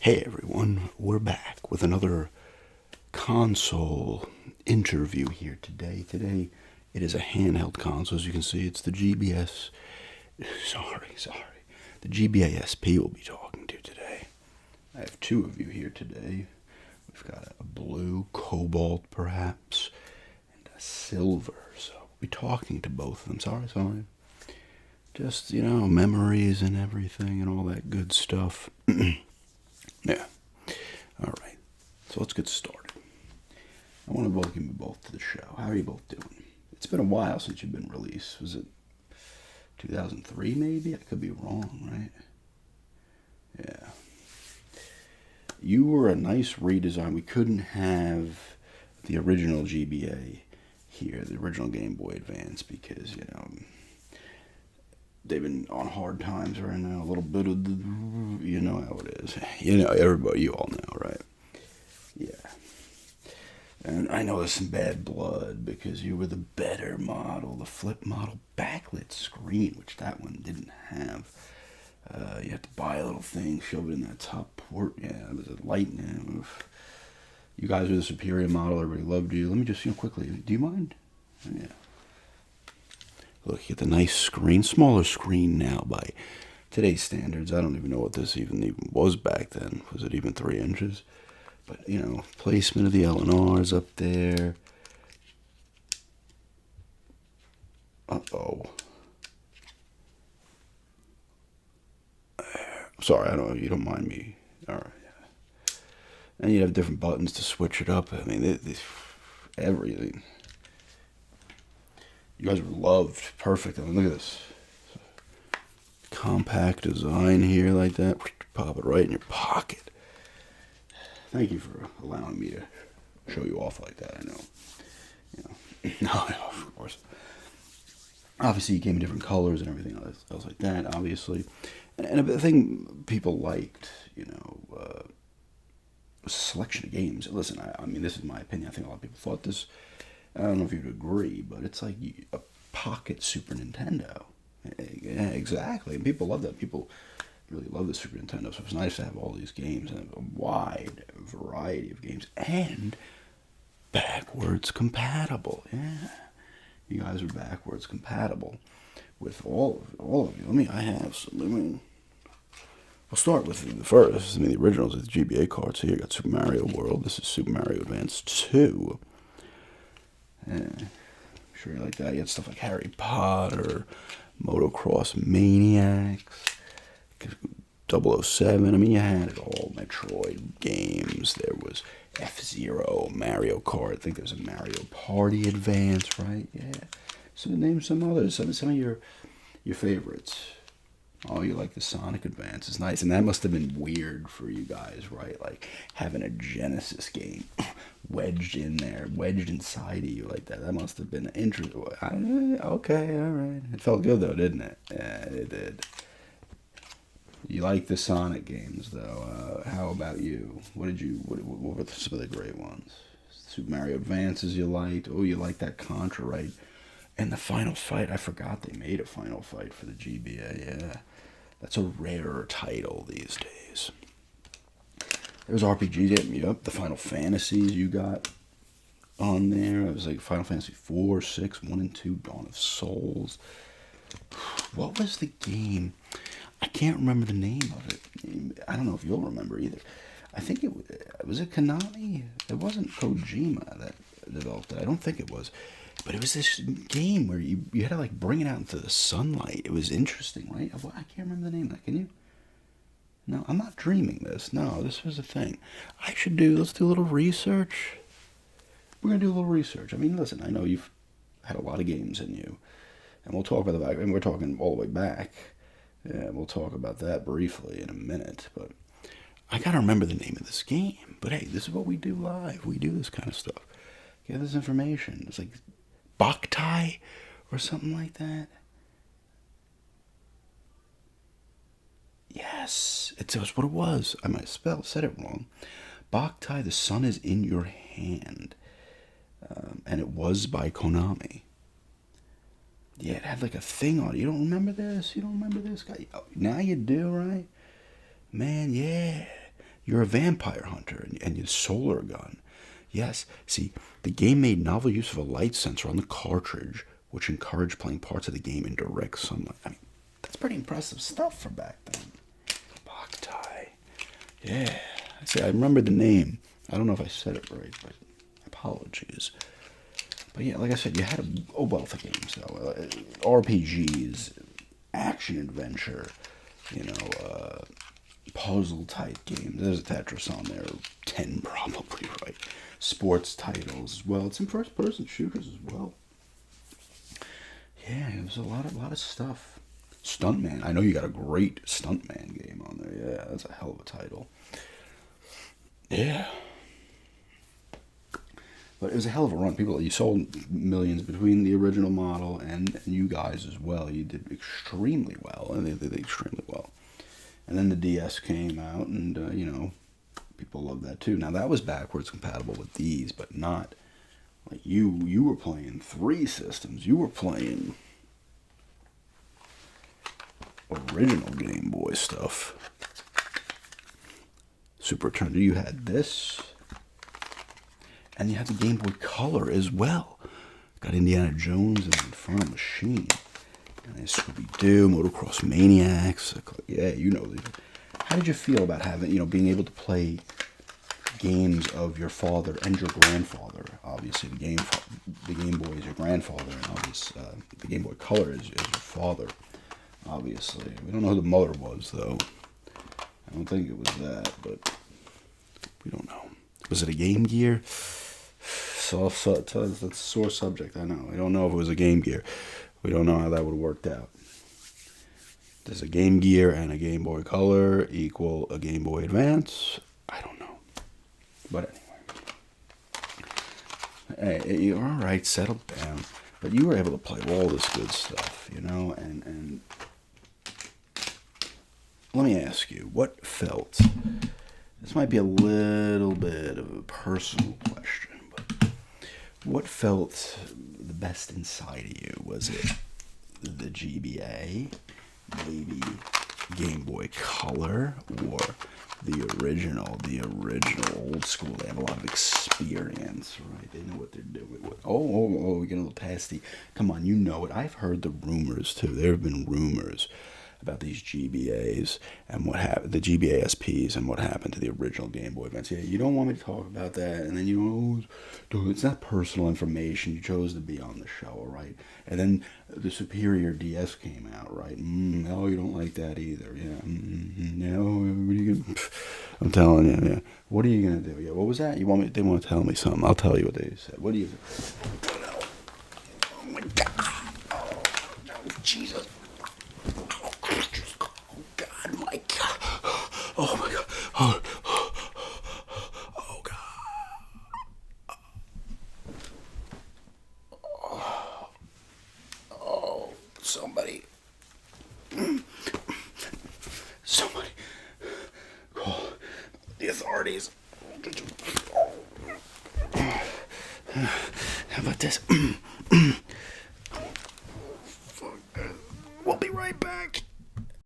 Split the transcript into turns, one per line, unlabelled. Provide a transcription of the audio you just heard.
Hey everyone, we're back with another console interview here today. Today it is a handheld console. As you can see, it's the GBS. Sorry. The GBA SP we'll be talking to today. I have two of you here today. We've got a blue, cobalt perhaps, and a silver. So we'll be talking to both of them. Sorry. Just, memories and everything and all that good stuff. Yeah. All right. So let's get started. I want to welcome you both to the show. How are you both doing? It's been a while since you've been released. Was it 2003 maybe? I could be wrong, right? Yeah. You were a nice redesign. We couldn't have the original GBA here, the original Game Boy Advance, because, they've been on hard times right now. A little bit of the, you know how it is. Everybody, you all know, right? Yeah. And I know there's some bad blood because you were the better model, the flip model backlit screen, which that one didn't have. You had to buy a little thing, shove it in that top port. Yeah, it was a lightning. You guys were the superior model. Everybody loved you. Let me just, quickly. Do you mind? Yeah. Look, you get the nice screen, smaller screen now by today's standards. I don't even know what this even was back then. Was it even 3 inches? But, placement of the LNRs up there. Uh-oh. Sorry, you don't mind me. All right. And you have different buttons to switch it up. I mean, everything. You guys were loved. Perfect. I mean, look at this. Compact design here like that. Pop it right in your pocket. Thank you for allowing me to show you off like that. I know. No, of course. Obviously, you came in different colors and everything else like that, obviously. And the thing people liked, was a selection of games. Listen, I mean, this is my opinion. I think a lot of people thought this. I don't know if you'd agree, but it's like a pocket Super Nintendo. Yeah, exactly. And people love that. People really love the Super Nintendo, so it's nice to have all these games and a wide variety of games and backwards compatible. Yeah, you guys are backwards compatible with all of you. I have some. We'll start with the first. The originals with the GBA cards. Here you got Super Mario World. This is Super Mario Advance 2. Yeah, I'm sure you like that. You had stuff like Harry Potter, Motocross Maniacs, 007. I mean, you had it all. Metroid games. There was F-Zero, Mario Kart. I think there was a Mario Party Advance, right? Yeah. So name some others. Some of your favorites. Oh, you like the Sonic Advance. It's nice. And that must have been weird for you guys, right? Like having a Genesis game wedged in there, wedged inside of you like that. That must have been interesting. Okay, all right. It felt good, though, didn't it? Yeah, it did. You like the Sonic games, though. How about you? What were some of the great ones? Super Mario Advances you liked. Oh, you like that Contra, right? And the Final Fight, I forgot they made a Final Fight for the GBA, yeah. That's a rarer title these days. There was RPGs, yep, the Final Fantasies you got on there. It was like Final Fantasy 4, 6, 1 and 2, Dawn of Souls. What was the game? I can't remember the name of it. I don't know if you'll remember either. I think it was it Konami? It wasn't Kojima that developed it. I don't think it was. But it was this game where you had to like bring it out into the sunlight. It was interesting, right? I can't remember the name of that. Can you? No, I'm not dreaming this. No, this was a thing. Let's do a little research. We're going to do a little research. I mean, listen, I know you've had a lot of games in you. And we'll talk about the back. I mean, we're talking all the way back. Yeah, we'll talk about that briefly in a minute. But I got to remember the name of this game. But hey, this is what we do live. We do this kind of stuff. Get this information. It's like Boktai or something like that. Yes, it was what it was. I might have said it wrong. Boktai, the sun is in your hand. And it was by Konami. Yeah, it had like a thing on it. You don't remember this? You don't remember this guy? Oh, now you do, right? Man, yeah. You're a vampire hunter, and you solar gun. Yes, see, the game made novel use of a light sensor on the cartridge, which encouraged playing parts of the game in direct sunlight. I mean, that's pretty impressive stuff for back then. Boktai. Yeah. See, I remember the name. I don't know if I said it right, but apologies. But yeah, like I said, you had a wealth of games, though. RPGs, action-adventure, puzzle-type games. There's a Tetris on there, 10 probably, right? Sports titles as well. It's in first-person shooters as well. Yeah, it was a lot of stuff. Stuntman. I know you got a great Stuntman game on there. Yeah, that's a hell of a title. Yeah. But it was a hell of a run. You sold millions between the original model and you guys as well. You did extremely well, and they did extremely well. And then the DS came out, and, people loved that too. Now, that was backwards compatible with these, but not like you were playing 3 systems. You were playing original Game Boy stuff. Super Nintendo, you had this. And you had the Game Boy Color as well. Got Indiana Jones and Infernal Machine. And Scooby-Doo, Motocross Maniacs. Yeah, these. How did you feel about having, being able to play games of your father and your grandfather? Obviously, the Game Boy is your grandfather, and obviously, the Game Boy Color is your father. Obviously, we don't know who the mother was, though. I don't think it was that, but we don't know. Was it a Game Gear? That's a sore subject, I know. We don't know if it was a Game Gear. We don't know how that would have worked out. Does a Game Gear and a Game Boy Color equal a Game Boy Advance? I don't know. But anyway. Hey, you're all right, settle down. But you were able to play all this good stuff, and let me ask you, what felt... This might be a little bit of a personal question, but what felt the best inside of you? Was it the GBA, maybe Game Boy Color, or the original old school? They have a lot of experience, right? They know what they're doing. We're getting a little pasty. Come on, you know it. I've heard the rumors, too. There have been rumors about these GBAs and what happened, the GBA SPs and what happened to the original Game Boy Advance. Yeah, you don't want me to talk about that, and then dude, it's not personal information. You chose to be on the show, all right? And then the Superior DS came out, right? No, you don't like that either. Yeah, what are you gonna? I'm telling you, yeah. What are you gonna do? Yeah, what was that? They want to tell me something. I'll tell you what they said. What do you? Oh my God! Oh no, Jesus! Oh my God. Oh God. Oh, somebody call the authorities. How about this?